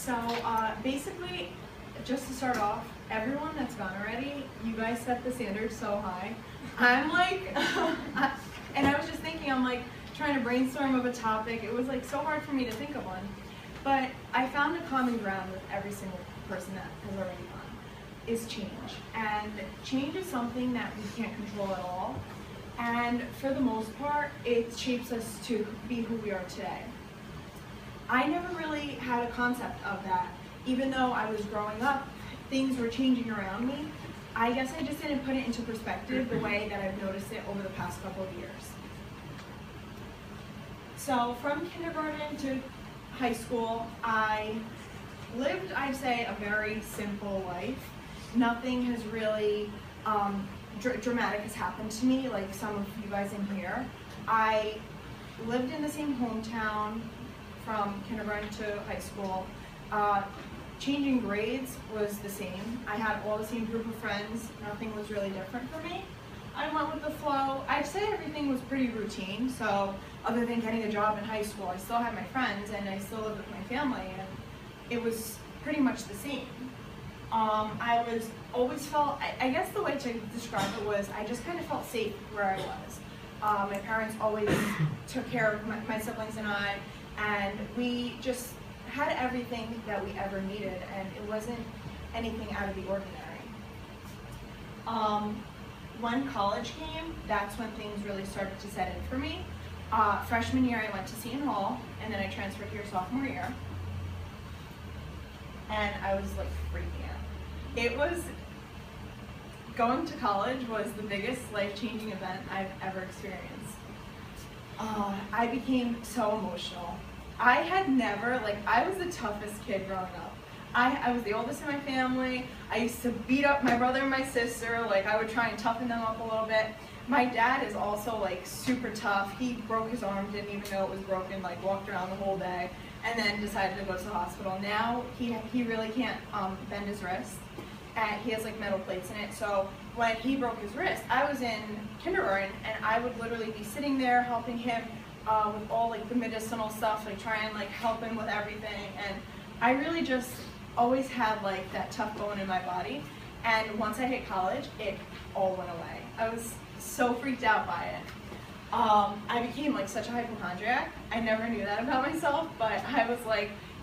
So basically, just to start off, everyone that's gone already, you guys set the standard so high. I'm like, and I was just thinking, I'm like trying to brainstorm of a topic. It was like so hard for me to think of one. But I found a common ground with every single person that has already gone, is change. And change is something that we can't control at all. And for the most part, it shapes us to be who we are today. I never really had a concept of that. Even though I was growing up, things were changing around me. I guess I just didn't put it into perspective the way that I've noticed it over the past couple of years. So from kindergarten to high school, I lived, I'd say, a very simple life. Nothing has really dramatic has happened to me, like some of you guys in here. I lived in the same hometown from kindergarten to high school. Changing grades was the same. I had all the same group of friends. Nothing was really different for me. I went with the flow. I'd say everything was pretty routine. So other than getting a job in high school, I still had my friends and I still lived with my family, and it was pretty much the same. I was always felt, I guess the way to describe it was, I just kind of felt safe where I was. My parents always took care of my siblings and I, and we just had everything that we ever needed, and it wasn't anything out of the ordinary. When college came, that's when things really started to set in for me. Freshman year, I went to Seton Hall, and then I transferred here sophomore year. And I was like freaking out. It was, going to college was the biggest life-changing event I've ever experienced. I became so emotional. I had never, I was the toughest kid growing up. I was the oldest in my family. I used to beat up my brother and my sister. I would try and toughen them up a little bit. My dad is also super tough. He broke his arm, didn't even know it was broken, walked around the whole day, and then decided to go to the hospital. Now he really can't bend his wrist, and he has metal plates in it. So when he broke his wrist, I was in kindergarten, and I would literally be sitting there helping him with all the medicinal stuff, try and help him with everything. And I really just always had that tough bone in my body. And once I hit college, it all went away. I was so freaked out by it. I became such a hypochondriac. I never knew that about myself, but I was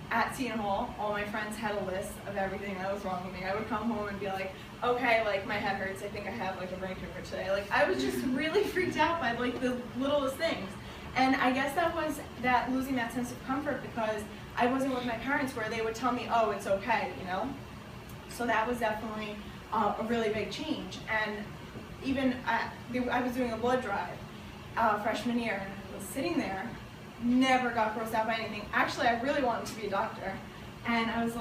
at Seton Hall, all my friends had a list of everything that was wrong with me. I would come home and be okay, my head hurts, I think I have a brain tumor today. I was just really freaked out by the littlest things. And I guess that was losing that sense of comfort, because I wasn't with my parents where they would tell me, oh, it's okay, you know? So that was definitely a really big change. And even I was doing a blood drive freshman year, and I was sitting there, never got grossed out by anything. Actually, I really wanted to be a doctor, and I was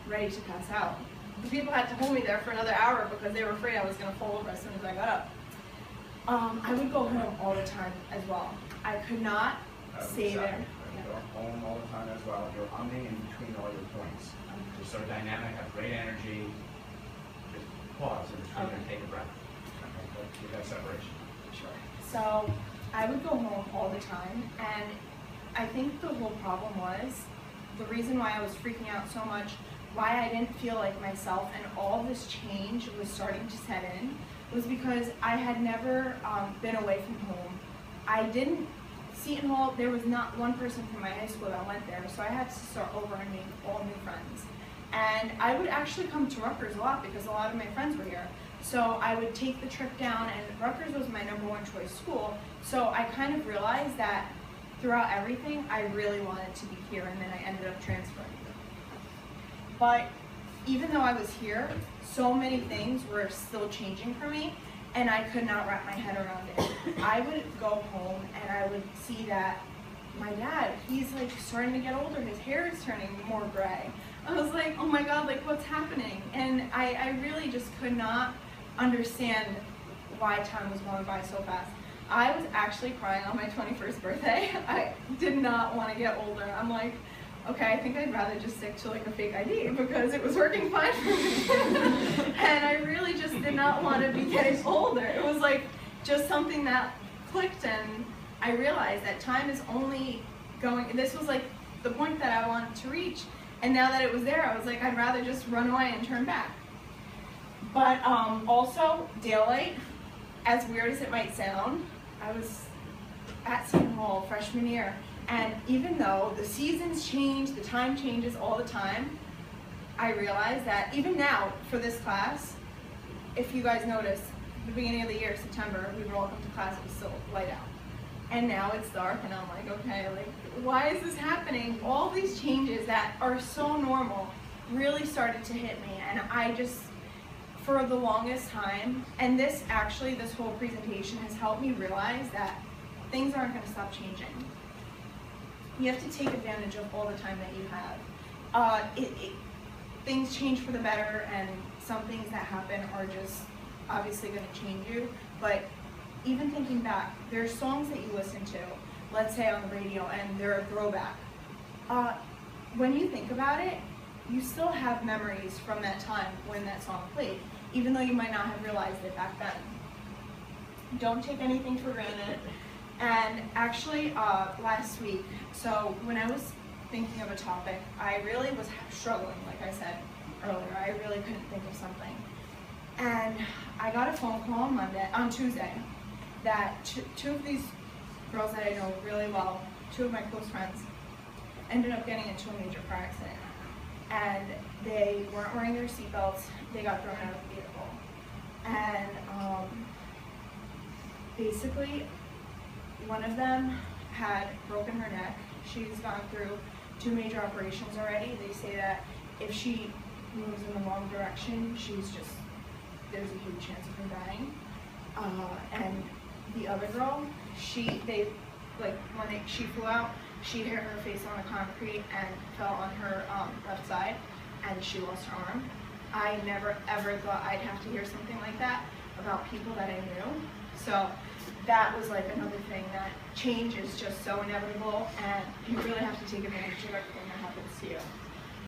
ready to pass out. The people had to hold me there for another hour because they were afraid I was going to fall over as soon as I got up. I would go home all the time as well. I could not stay there. You go home all the time as well. You're humming in between all your points. You're so dynamic, have great energy. Just pause in between and take a breath. Get that separation. Sure. So I would go home all the time, and I think the whole problem was, the reason why I was freaking out so much, why I didn't feel like myself, and all this change was starting to set in, was because I had never been away from home. I didn't, Seton Hall, there was not one person from my high school that went there, so I had to start over and make all new friends. And I would actually come to Rutgers a lot because a lot of my friends were here. So I would take the trip down, and Rutgers was my #1 choice school. So I kind of realized that throughout everything, I really wanted to be here, and then I ended up transferring. But even though I was here, so many things were still changing for me, and I could not wrap my head around it. I would go home and I would see that my dad, he's starting to get older, his hair is turning more gray. I was oh my God, what's happening? And I really just could not understand why time was going by so fast. I was actually crying on my 21st birthday. I did not want to get older. I'm okay, I think I'd rather just stick to a fake ID because it was working fine for me. And I really just did not want to be getting older. It was just something that clicked, and I realized that time is only going, this was the point that I wanted to reach, And now that it was there, I was like, I'd rather just run away and turn back. But also, daylight, as weird as it might sound, I was at Seton Hall freshman year, and even though the seasons change, the time changes all the time, I realized that even now, for this class, if you guys notice, the beginning of the year, September, we would all come to class, it was still light out. And now it's dark, and I'm like, okay, like, why is this happening? All these changes that are so normal really started to hit me, and I just, for the longest time, and this whole presentation has helped me realize that things aren't going to stop changing. You have to take advantage of all the time that you have. Things change for the better, and some things that happen are just obviously going to change you, but even thinking back, there's songs that you listen to, let's say on the radio, and they're a throwback. When you think about it, you still have memories from that time when that song played, even though you might not have realized it back then. Don't take anything for granted. And actually, last week, so when I was thinking of a topic, I really was struggling, like I said earlier. I really couldn't think of something. And I got a phone call on Tuesday, that two of these girls that I know really well, two of my close friends, ended up getting into a major car accident. And they weren't wearing their seatbelts, they got thrown out of the vehicle. And basically, one of them had broken her neck. She's gone through 2 major operations already. They say that if she moves in the wrong direction, there's a huge chance of her dying. And the other girl, she flew out, she hit her face on the concrete and fell on her left side, and she lost her arm. I never ever thought I'd have to hear something like that about people that I knew. So that was like another thing, that change is just so inevitable, and you really have to take advantage of everything that happens to you.